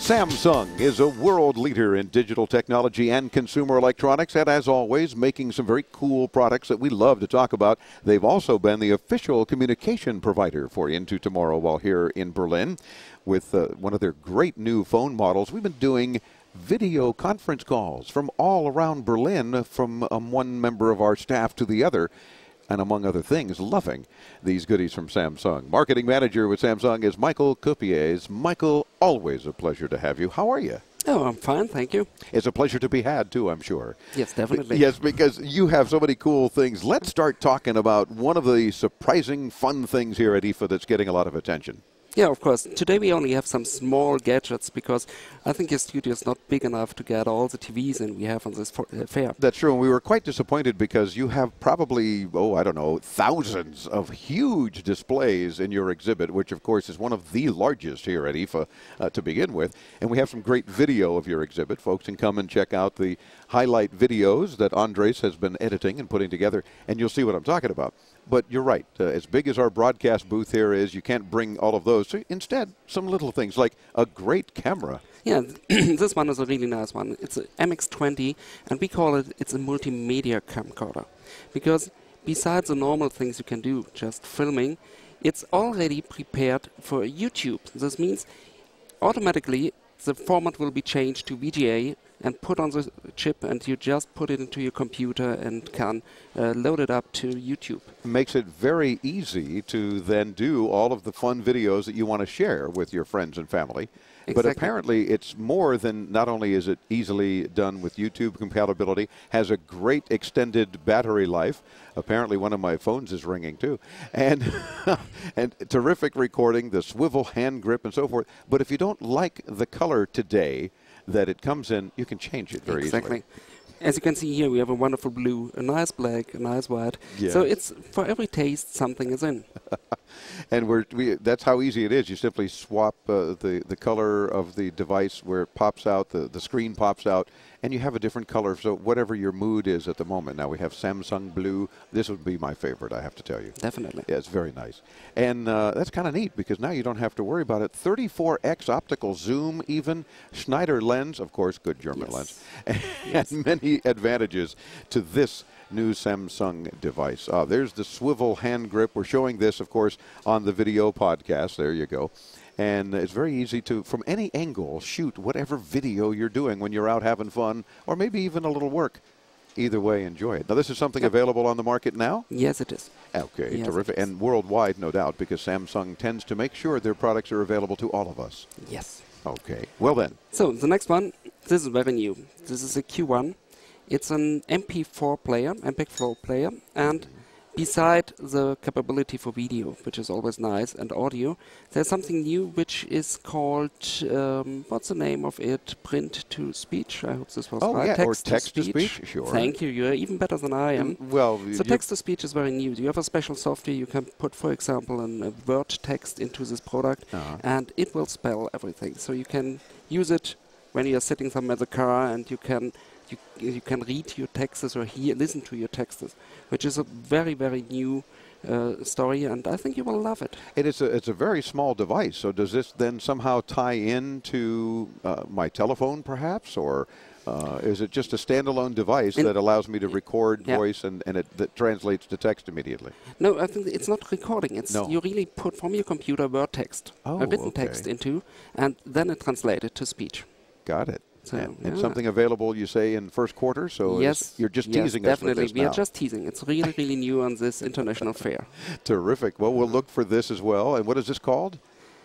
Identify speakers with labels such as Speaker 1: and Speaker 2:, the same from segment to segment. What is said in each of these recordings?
Speaker 1: Samsung is a world leader in digital technology and consumer electronics, and as always, making some very cool products that we love to talk about. They've also been the official communication provider for Into Tomorrow while here in Berlin with one of their great new phone models. We've been doing video conference calls from all around Berlin, from one member of our staff to the other, and among other things, loving these goodies from Samsung. Marketing manager with Samsung is Michael Kurpiers. Michael, always a pleasure to have you. How are you?
Speaker 2: Oh, I'm fine, thank you.
Speaker 1: It's a pleasure to be had, too, I'm sure.
Speaker 2: Yes, definitely.
Speaker 1: Yes, because you have so many cool things. Let's start talking about one of the surprising, fun things here at IFA that's getting a lot of attention.
Speaker 2: Yeah, of course. Today we only have some small gadgets because I think your studio is not big enough to get all the TVs in we have on this fair.
Speaker 1: That's true, and we were quite disappointed because you have probably, I don't know, thousands of huge displays in your exhibit, which of course is one of the largest here at IFA to begin with. And we have some great video of your exhibit. Folks can come and check out the highlight videos that Andres has been editing and putting together, and you'll see what I'm talking about. But you're right. As big as our broadcast booth here is, you can't bring all of those. So instead, some little things like a great camera.
Speaker 2: Yeah, this one is a really nice one. It's an MX20, and we call it's a multimedia camcorder. Because besides the normal things you can do, just filming, it's already prepared for YouTube. This means automatically the format will be changed to VGA and put on the chip, and you just put it into your computer and can load it up to YouTube.
Speaker 1: Makes it very easy to then do all of the fun videos that you want to share with your friends and family. Exactly. But apparently it's more than, not only is it easily done with YouTube compatibility, has a great extended battery life. Apparently one of my phones is ringing too. And, and terrific recording, the swivel hand grip and so forth. But if you don't like the color today that it comes in, you can change it very easily.
Speaker 2: As you can see here, we have a wonderful blue, a nice black, a nice white. Yes. So it's for every taste, something is in.
Speaker 1: And that's how easy it is. You simply swap the color of the device where it pops out, the screen pops out, and you have a different color. So whatever your mood is at the moment. Now we have Samsung Blue. This would be my favorite, I have to tell you.
Speaker 2: Definitely.
Speaker 1: Yeah, it's very nice. And that's kind of neat because now you don't have to worry about it. 34x optical zoom even. Schneider lens, of course, good German lens. And many advantages to this new Samsung device. There's the swivel hand grip. We're showing this, of course, on the video podcast. There you go. And it's very easy to, from any angle, shoot whatever video you're doing when you're out having fun or maybe even a little work. Either way, enjoy it. Now, this is something available on the market now?
Speaker 2: Yes, it is.
Speaker 1: Okay, yes, terrific. And worldwide, no doubt, because Samsung tends to make sure their products are available to all of us.
Speaker 2: Yes.
Speaker 1: Okay. Well, then.
Speaker 2: So, the next one, this is very new. This is a Q1. It's an MP4 player, MP4 player, and beside the capability for video, which is always nice, and audio, there's something new which is called, what's the name of it? Print to speech? I hope this was right.
Speaker 1: Yeah, or text to speech, sure.
Speaker 2: Thank you. You're even better than I am.
Speaker 1: Well,
Speaker 2: so text to speech is very new. You have a special software. You can put, for example, a word text into this product, and it will spell everything. So you can use it when you're sitting somewhere in the car, and you can read your texts or listen to your texts, which is a very, very new story, and I think you will love it.
Speaker 1: It's a very small device, so does this then somehow tie into my telephone perhaps, or is it just a standalone device that allows me to record voice and that translates to text immediately?
Speaker 2: No, I think it's not recording. It's you really put from your computer word text, a written text into, and then it translates it to speech.
Speaker 1: Got it. So, and something available, you say, in first quarter? So
Speaker 2: yes,
Speaker 1: you're just teasing us with this now.
Speaker 2: We are just teasing. It's really, really new on this international fair.
Speaker 1: Terrific. Well, we'll look for this as well. And what is this called?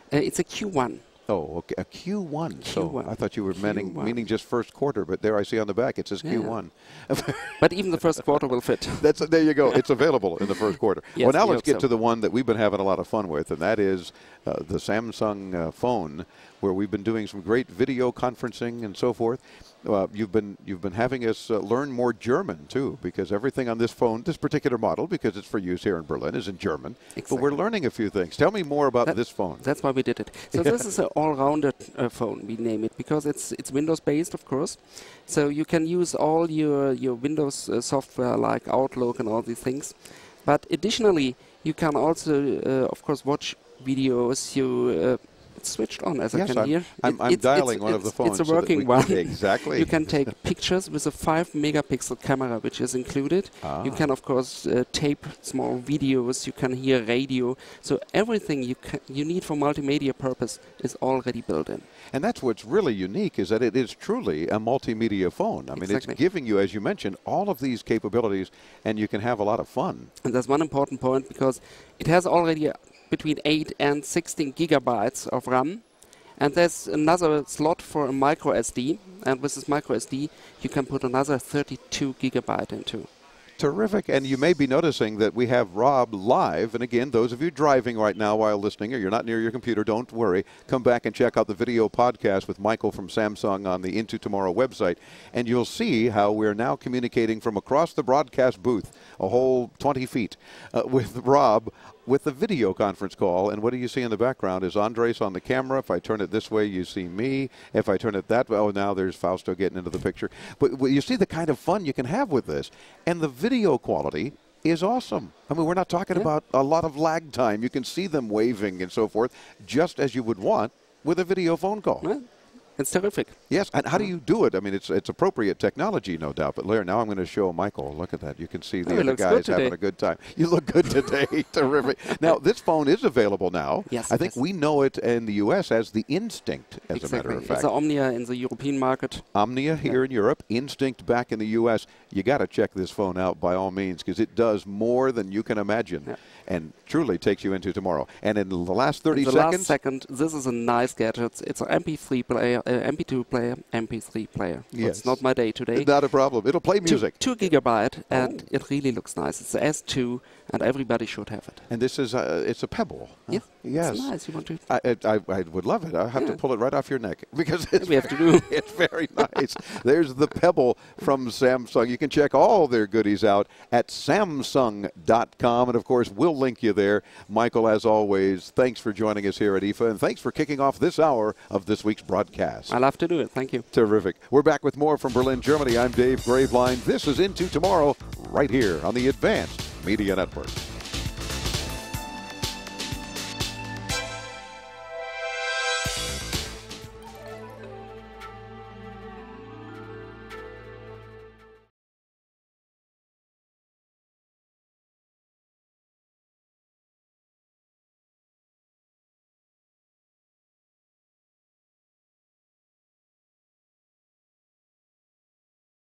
Speaker 2: It's a Q1.
Speaker 1: Oh, okay. A Q1. So I thought you were meaning just first quarter, but there I see on the back it says Q1.
Speaker 2: But even the first quarter will fit.
Speaker 1: There you go. It's available in the first quarter.
Speaker 2: Yes,
Speaker 1: well, now let's get to the one that we've been having a lot of fun with, and that is the Samsung phone, where we've been doing some great video conferencing and so forth. You've been having us learn more German too, because everything on this phone, this particular model, because it's for use here in Berlin, is in German.
Speaker 2: Exactly.
Speaker 1: But we're learning a few things. Tell me more about this phone.
Speaker 2: That's why we did it. So this is an all-rounded phone, we name it, because it's Windows-based, of course. So you can use all your Windows software like Outlook and all these things. But additionally, you can also, of course, watch videos. You It's switched on, as I
Speaker 1: Yes,
Speaker 2: can hear.
Speaker 1: I'm dialing one of the phones.
Speaker 2: It's a working one.
Speaker 1: Exactly.
Speaker 2: You can take pictures with a 5-megapixel camera, which is included. You can, of course, tape small videos. You can hear radio. So everything you need for multimedia purpose is already built in.
Speaker 1: And that's what's really unique, is that it is truly a multimedia phone. I mean,
Speaker 2: Exactly.
Speaker 1: it's giving you, as you mentioned, all of these capabilities, and you can have a lot of fun.
Speaker 2: And there's one important point, because it has already between 8 and 16 gigabytes of RAM. And there's another slot for a micro SD. And with this micro SD, you can put another 32 gigabyte into.
Speaker 1: Terrific. And you may be noticing that we have Rob live. And again, those of you driving right now while listening, or you're not near your computer, don't worry. Come back and check out the video podcast with Michael from Samsung on the Into Tomorrow website. And you'll see how we're now communicating from across the broadcast booth, a whole 20 feet, with Rob, with the video conference call. And what do you see in the background is Andres on the camera. If I turn it this way, you see me. If I turn it that way, oh, now there's Fausto getting into the picture. But you see the kind of fun you can have with this. And the video quality is awesome. I mean, we're not talking about a lot of lag time. You can see them waving and so forth, just as you would want with a video phone call.
Speaker 2: Well, it's terrific.
Speaker 1: Yes, and how do you do it? I mean, it's appropriate technology, no doubt. But Larry, now I'm going to show Michael. Look at that. You can see the other guys having a good time. You look good today. Terrific. Now, this phone is available now.
Speaker 2: Yes,
Speaker 1: I think we know it in the U.S. as the Instinct, as a matter of fact.
Speaker 2: It's the Omnia in the European market.
Speaker 1: Omnia here in Europe, Instinct back in the U.S. You got to check this phone out by all means, because it does more than you can imagine, and truly takes you into tomorrow. And in the last 30 seconds,
Speaker 2: this is a nice gadget. It's an MP3 player, MP2 player, MP3 player.
Speaker 1: Yes.
Speaker 2: It's not my day today.
Speaker 1: Not a problem. It'll play music.
Speaker 2: 2 gigabyte, and it really looks nice. It's the S2, and everybody should have it.
Speaker 1: And this is it's a Pebble.
Speaker 2: Huh?
Speaker 1: Yes.
Speaker 2: It's nice. You want to?
Speaker 1: I would love it. I'll have to pull it right off your neck, because it's,
Speaker 2: we have to do.
Speaker 1: It's very nice. There's the Pebble from Samsung. You can check all their goodies out at Samsung.com. And, of course, we'll link you there. Michael, as always, thanks for joining us here at IFA, and thanks for kicking off this hour of this week's broadcast.
Speaker 2: I love to do it. Thank you.
Speaker 1: Terrific. We're back with more from Berlin, Germany. I'm Dave Graveline. This is Into Tomorrow right here on the Advanced Media Network.